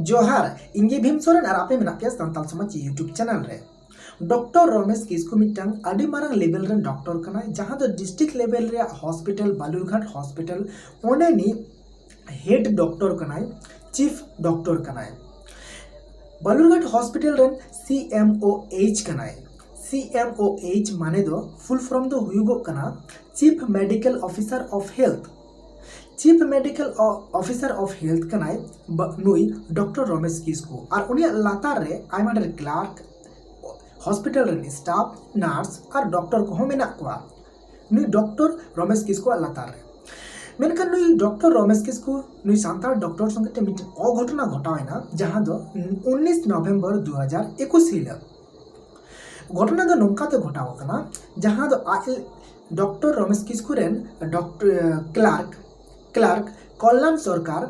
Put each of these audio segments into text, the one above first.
जोहार इंगे भीम सोरेन और आपे मेना पे संताल समाज यूट्यूब चैनल रे डॉक्टर रमेश किस्कू मिटांग अडी मारंग लेवल रेन डॉक्टर कना जहां दो डिस्ट्रिक्ट लेवल रे हॉस्पिटल बालूरघाट हॉस्पिटल ओने नी हेड डॉक्टर कना चीफ डॉक्टर कना बालूरघाट हॉस्पिटल रेन CMOH कना CMOH माने दो फुल फॉर्म दो हुयुगो कना chief medical officer of health chief medical officer of health कनाय नुई डॉक्टर रमेश किस्कू और उनिया लातार रे आयमा डर क्लार्क हॉस्पिटल रे स्टाफ नर्स और डॉक्टर को मेना कोआ नुई डॉक्टर रमेश किस्कू लातार रे मेनखान नुई डॉक्टर रमेश किस्कू नुई सांतार डॉक्टर संगे मिट अघटना घटावना जहां दो 19 नवंबर 2021 हिला घटना दो नोंकाते घटाव कना जहां दो डॉक्टर रमेश किस्कू रेन डॉक्टर क्लार्क कल्याण सरकार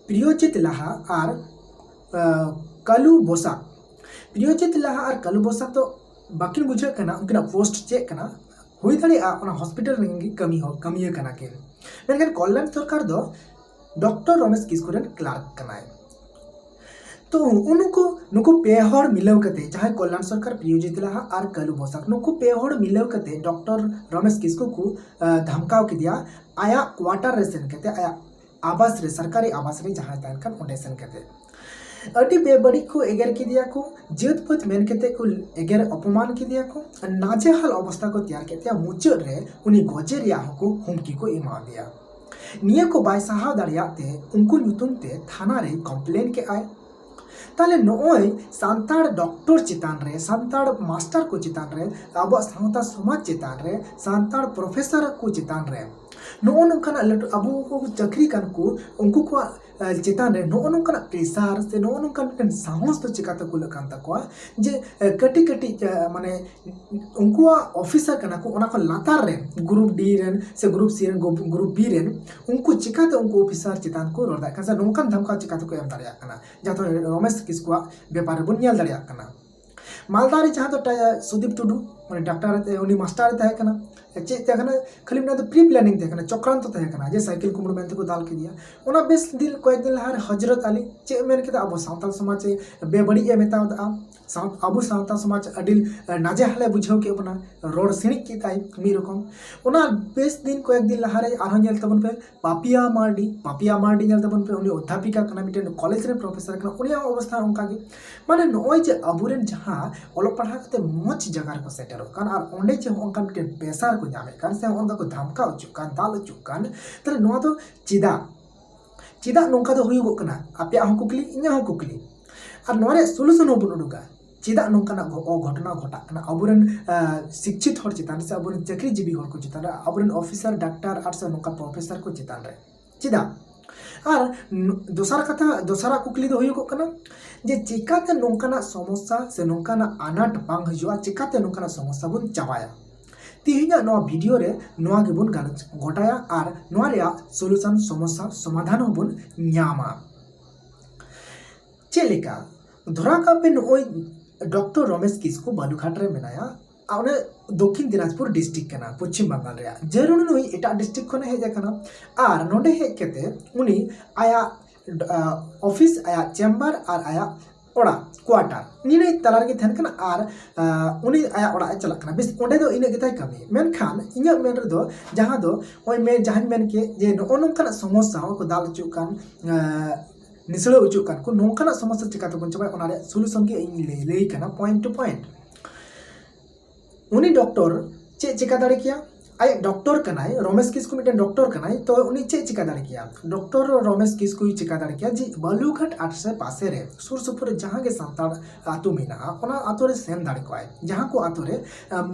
प्रियोजित लाहा और कालू बोसाक प्रियोजित लाहा और कालू बोसाक तो बाकिन बुझे कना उनका पोस्ट चेक कना हुई दाड़ी हॉस्पिटल रेंगी कमी कना के मेनखान कल्याण सरकार दो डॉक्टर रमेश किस्कू रेन क्लार्क कनाय तो नुको पे हर मिलाव कते जहां कल्याण सरकार प्रियोजित लाहा और कालू बोसाक नुको पे हर मिलाव कते डॉक्टर रमेश किस्कू को धमकाव के दिया आया क्वार्टर रे सेन कते आया आवास रे सरकारी आवास रे जहां तान खान ओंडे सेन कते अटी बेबड़ी को एगर के दिया को जेत पत मेन कते को एगर अपमान के दिया को नाजे हाल अवस्था को तैयार कते मुचर रे उनी गजे रिया को हुमकी को इमा दिया निया को बाय साहा दाड़ियाते उनको नुतुम ते थाना रे कंप्लेन के आए ताले नोय सांताड़ डॉक्टर चितान रे सांताड़ मास्टर को चितान रे अब सावता समाज चितान रे सांताड़ प्रोफेसर को चितान रे नो नोंकाना लटू अबू को चक्री कान को उनको को चितान रे नो नोंकाना प्रेसार से नो नोंकान साहस तो चिकाता को लकान तको जे कटी कटी माने उनको ऑफिसर कना को ओना को लातार रे ग्रुप डी रेन से ग्रुप सी रेन ग्रुप बी रेन उनको चिकाते उनको ऑफिसर चितान को रोदा कासा नोंकान धमका चिकाते को एम दाड़िया कना जातो रमेश किस्कू व्यापार बन नेल दाड़िया कना मालदारी जहां तो सुदीप टुडू माने डॉक्टर उनी मास्टर तहे कना चे तहना खाली ना तो प्री प्लानिंग तहना चक्रांत तो तहना जे साइकिल कुमड़ मेनते को दाल के दिया ओना बेस दिल कोई दिन लहार हजरत अली चे मेन के अब सावताल समाज बेबड़ी ए मेतावदा अबू सावताल समाज अडिल नाजे हाले बुझाव के बना रोड सिणिक के ताई मी रकम ओना बेस दिन कोई दिन लहारे आरो नेल तबन पे पापिया मार्डी नेल तबन पे उनी अध्यापिका कना मिटेन कॉलेज रे प्रोफेसर कना उनी अवस्था उनका के माने नोय जे अबुरेन जहां ओलो पढ़ा के मच जगह को सेटर कान और ओंडे जे उनका मिटेन पेसार को जामे कान से उनका को धमका उचुकान दाल उचुकान तले नो तो चिदा नोंका दो हुयुगो कना आपे हम कुकली इन्या हम कुकली और नोरे सॉल्यूशन हो बुनुडुगा चिदा नोंकाना घटना घटा कना अबुरेन शिक्षित हर चितान से अबुरेन चाकरीजीवी हर को चितान अबुरेन ऑफिसर डॉक्टर आर से नोंका प्रोफेसर को चितान रे चिदा और दोसरा कुकली दो हुयुगो कना जे चिकाते नोंकाना समस्या से नोंकाना आनाट बांग हजुआ चिकाते नोंकाना समस्या बुन चाबाया तिहिना नोआ वीडियो रे नोआ के बुन गालच गोटाया और नोआ रे सॉल्यूशन समस्या समाधान बुन न्यामा चेलिका धरा का पे नोय डॉक्टर रमेश किस्कू बालूघाट रे मेनाया आउने दक्षिण दिनाजपुर डिस्ट्रिक्ट कना पश्चिम बंगाल रे जरूर नुई एटा डिस्ट्रिक्ट खने हेज कना और नोडे हे केते उनी आया ऑफिस आया चेम्बर और आया ओड़ा क्वार्टर निने तलार के थन कना और उनी आया ओड़ा चला कना बेस ओंडे दो इने गेताय कमी मेनखान इnya मेन रे दो जहां दो ओय मे जहां मेन के जे नो नोंकाना समस्या को दाल चुकान निसलो उचुकान को नोंकाना समस्या चिकाते बन चबाय ओना रे सॉल्यूशन के इन ले कना पॉइंट टू पॉइंट उनी डॉक्टर चे चिका दाड़े किया आय डॉक्टर कनाय रमेश किस्कू मिटेन डॉक्टर कनाय तो उनी चे चिका दाड़े किया डॉक्टर रमेश किस्कू चिका दाड़े किया जी बालूघाट आसे पासे रे सुर सुपुर जहां के सांताड़ आतु मेना ओना आतु रे सेन दाड़े को आय जहां को आतु रे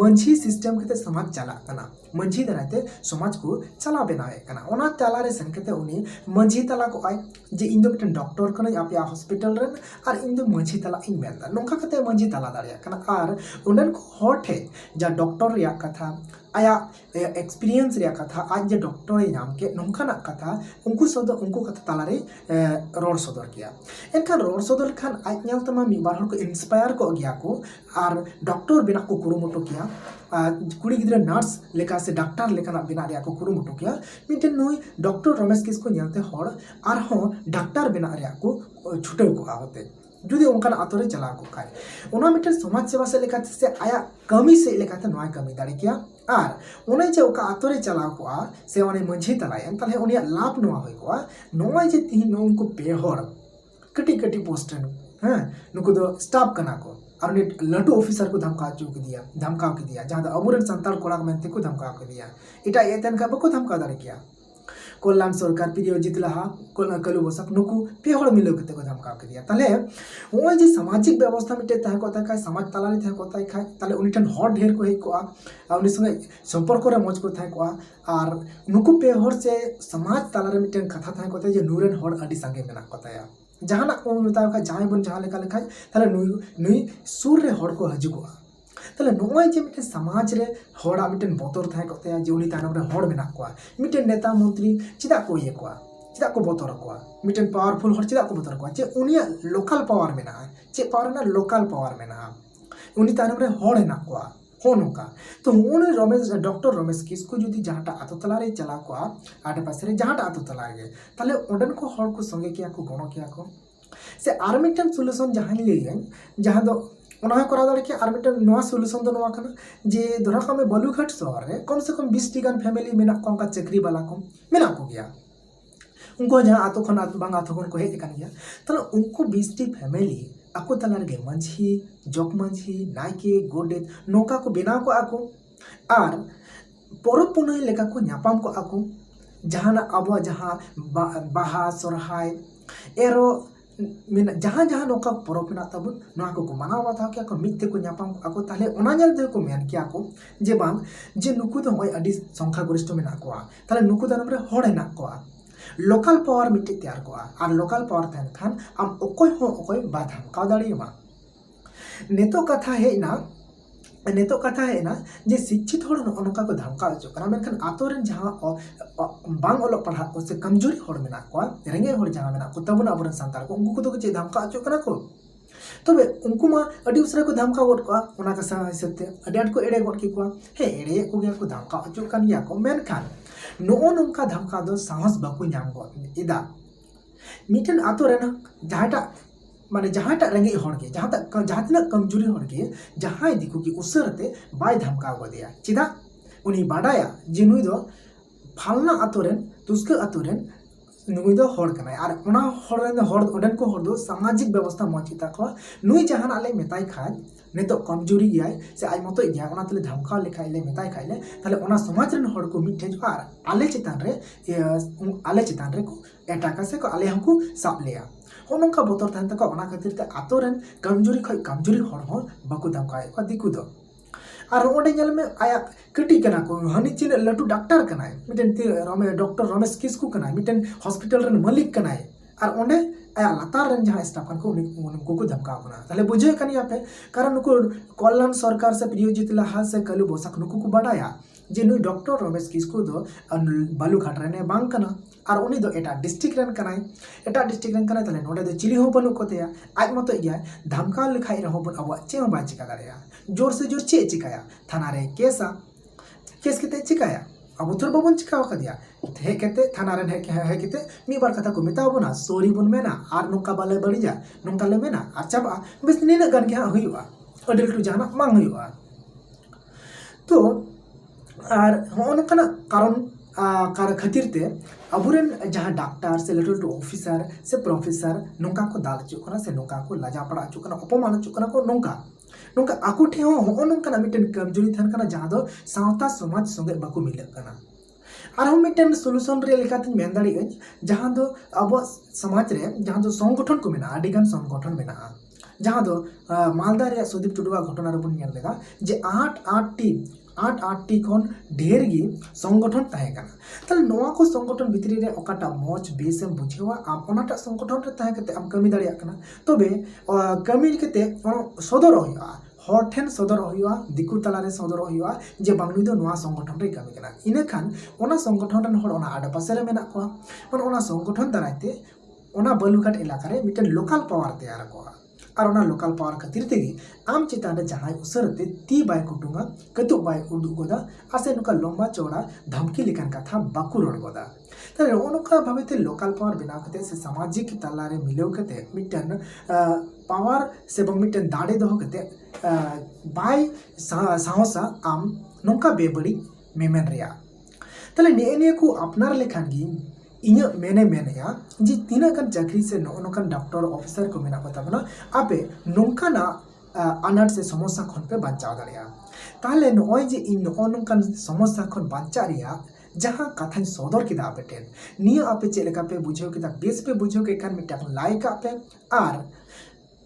मंझी सिस्टम के समाज चला कना मंझी दाराते समाज को चला बनावे कना ओना तला रे सेन केते उनी मंझी तला को आय जे इन दो मिटेन डॉक्टर कनाय आपया हॉस्पिटल रे और इन दो मंझी तला इन मेनदा नोंका कते मंझी तला दाड़े कना और उनन को हॉट है जा डॉक्टर या कथा आया एक्सपीरियंस रे कथा आज जे डॉक्टर नाम के नौकाना कथा उनको कथा तालारे रोड सदर किया एनखान रोड सदर खान आज नेलतमा मी बार को इंस्पायर को गया को और डॉक्टर बिना को कुरुमुटो किया कुड़ी गिद्रा नर्स लेका से डॉक्टर लेका बिना रे को कुरुमुटो किया मिटेन नोई डॉक्टर रमेश किस्कु नेलते हड़ और हो डॉक्टर बिना रे को छुटे को आवते जुदी उनकान आतोरे चला को खाय ओना मिटेन समाज सेवा से लेका से आया कमी से लेका ते नोय कमी दाड़ी किया और उन्हें जो ओका आतोरे चला को से उन्हें मंझी तलायन तले उनिया लाभ नोआ होय को नोय जे तीन उनको पेहर कटी कटी पोस्टर हां नुको दो स्टाफ कना को और लटू ऑफिसर को धमकाव के दिया जहाँ अबुरन संताल कोड़ा मेनते को धमकाव के दिया इटा एतन का बको धमकाव दाड़ी किया कल्याण सरकार पिरियो जितलाहा कलु बसक नुकु पेहड़ मिलो कते को धमकाव के दिया तले ओय जे सामाजिक व्यवस्था मिटे तह को तय समाज तालारे तह को तय खाय तले उनिठन हर ढेर को हे को उनि संगे संपर्क रे मज को तय को और नुकु पेहड़ से समाज तालारे मिटे कथा तय को तय जे नूरेन हर अडी संगे मेना को तय जहाना को मिता का जहां बन जहां लेका लेखाय तले नुई सुर रे हर को हजुको तले नोय जे मिटे समाज रे हड़ा मिटेन बतर थाय कोते जे उनी तानम रे हड़ मेना को मिटेन नेता मंत्री चिदा को ये को चिदा को बतर को मिटेन पावरफुल हड़ चिदा को बतर को जे उनिया लोकल पावर मेना जे पावर ना लोकल पावर मेना उनी तानम रे हड़ ना को हो नोका तो उन रमेश डॉक्टर रमेश किस्कु जुदी जहाटा आतो तलारे चला को आटे पासे रे जहाटा आतो तलागे तले ओडन को हड़ को संगे किया को गणो किया को से आर मिटेन सॉल्यूशन जहां लिए जहां दो उन्हें करा दाड़े कि आर मिटेन नवा सॉल्यूशन दो नवा कना जे धरा कमे बालूघाट शहर रे कम से कम 20 टी गान फैमिली मेना को का चाकरी वाला को मेना को गया उनको जहां आतो खन बांग आतो खन को हे कन गया तले उनको 20 टी फैमिली आको तलार गे मंझी जग मंझी नायके गोडेत नोका को बिना को आको और परब पुनई लेका को न्यापाम को आको जहां अब जहां बाहा सरहाय एरो जहां जहां नोका परब मेना तबुन नोआ को मानाव बाता क्या को मिते को न्यापाम को आको ताले ओना जल दे को मेन किया को जे बांग जे नुकु तो होय अडी संख्या गरिष्ठ मेना को ताले नुकु दानम रे हड़ हेना को लोकल पावर मिट्टी तैयार को और लोकल पावर तहन खान आम ओकोय बाधाम का दाड़ियमा नेतो कथा है ना जे शिक्षित हड़ नोका को धमका अचो कना मेनखान आतोरन जहां बांग ओलो पढ़ा को से कमजोरी हड़ मेना को रेंगे हड़ जहां मेना को तबुन अबरन संताल को उनको को जे धमका अचो कना को तबे उनको मा अडी उसरा को धमका गोट को ओना का हिसाब ते अडी आट को एड़े गोट की को हे एड़े को गया को धमका अचो कन या को मेनखान नो नोका धमका दो साहस बाकु नाम गोट इदा मिटन आतो रेना जहाटा माने जहाटा रेंगे हड़ के जहां तना कमजोरी हड़ के जहां दिखु की उसरते बाय धमका गो दिया चिदा उनी बाडाया जे नुई दो फालना आतोरेन तुस्के आतोरेन नुई दो हड़ कनाय और ओना हड़ ओडन को हड़ दो सामाजिक व्यवस्था मचिता को नुई जहां आले मेताई खाय नेतो कमजोरी गयाय से आज मतो गया ओना तले धमका लेखाय ले मेताई खाइले तले ओना समाज रन हड़ को मिठे और आले चितान रे को एटाका से को आले हमको साप लिया नौका बतर थान तक खातिर ते आतोरन कमजोरी कमजोरी हड़ हो बाकु धमकाय को दिकु दो और ओडे जल में आया कटी कना को हनी चिन लटू doctor कनाय मिटेन doctor Ramesh Kisku कनाय मिटेन hospital run मालिक कनाय और ओडे आया लतार रन जहां स्टाफ को उनको को धमका कना ताले बुझे कनिया पे कारण नुको कल्याण सरकार से प्रियोजित लहा से कलु बोसक नुको को बडाया जे नुई डॉक्टर रमेश किस्कु दो बालूघाट रने बांग कना और उनी दो एटा डिस्ट्रिक्ट रन कनाय तले नोडे दो चिली हो बनु कोतेया आज मतो गया धमका लिखाई रहो बन अब चे हो बा चिका दाड़या जोर से जोर चे चिकाया थाना रे केस केते चिकाया अब थोर बबन चिकाव का दिया हे केते थाना रे हे केते मी बार कथा को मिताव बना सॉरी बन मेना और नोका बाले बड़िया नोका ले मेना और चाबा बस नीना गन के हुआ अडल टू जाना मांग हुआ तो और होनकना कारण खातिर ते अबुरेन जहां डॉक्टर से लेटल टू ऑफिसर से प्रोफेसर नोका को दाल चुकना से नोका को लाजा पड़ा चुकना अपमान चुकना को नोका आकु ठे हो नोका मिटेन कमजोरी थान कना जहां दो सावता समाज संगे बाकु मिलक कना और हम मिटेन सॉल्यूशन रे लेकाते मेन दाड़ी जहां दो अब समाज रे जहां दो संगठन को मेना आडिगान संगठन मेना जहां दो मालदा रे सुदीप टुडुआ घटना रे बन नेल लेगा जे 8 टी खन ढेर गी संगठन ताहे कना तले नोआ को संगठन भितरी रे ओकाटा मोच बेसम बुझेवा आम ओनाटा संगठन रे ताहे कते आम कमी दाड़िया कना तबे कमी कते सदर होया हर ठेन सदर हुआ दिकु तलारे सदर हुआ जे बांग नुई दो नोआ संगठन रे कामी कना इना खान ओना संगठन रन हर ओना आडपासे रे मेना को मन ओना संगठन दारायते ओना बालुघाट इलाका रे मिटन लोकल पावर तैयार को और ओना लोकल पावर खातिर तेगी आम चितान रे जहां उसरते ती बाय कुटुंगा कतु बाय उडु गोदा आसे नुका लंबा चौड़ा धमकी लेखन कथा बाकु रोड गोदा तारे ओनका भावेते लोकल पावर बिना कते से सामाजिक तलारे मिलेव कते मिटन पावर से बंग मिटन दाड़े दोह कते बाय साहसा आम नोंका बेबड़ी मेमेन रिया ताले ने को अपनार लेखान गी इन्या मेने मेनेया जी तीना कन चाकरी से नोनकान डॉक्टर ऑफिसर को मेना पता बना आपे नोंकाना अनाट से समस्या खन पे बांचाव दाड़िया ताले नोय जे इन नोनकान समस्या खन बांचा रिया जहां कथा सदर किदा आपे टेन निया आपे चेलेका पे बुझेव किदा बेस पे बुझेव के खान मिटा लाइक आपे और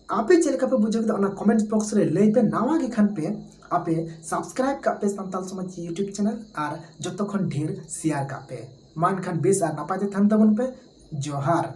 आपे चेलेका पे बुझेव किदा ओना कमेंट बॉक्स रे लई पे नावा के खान पे आपे सब्सक्राइब का पे संताल समाज यूट्यूब चैनल और जतखन ढेर शेयर का पे मान खान बेस और नापाते थान तबन पे जोहार।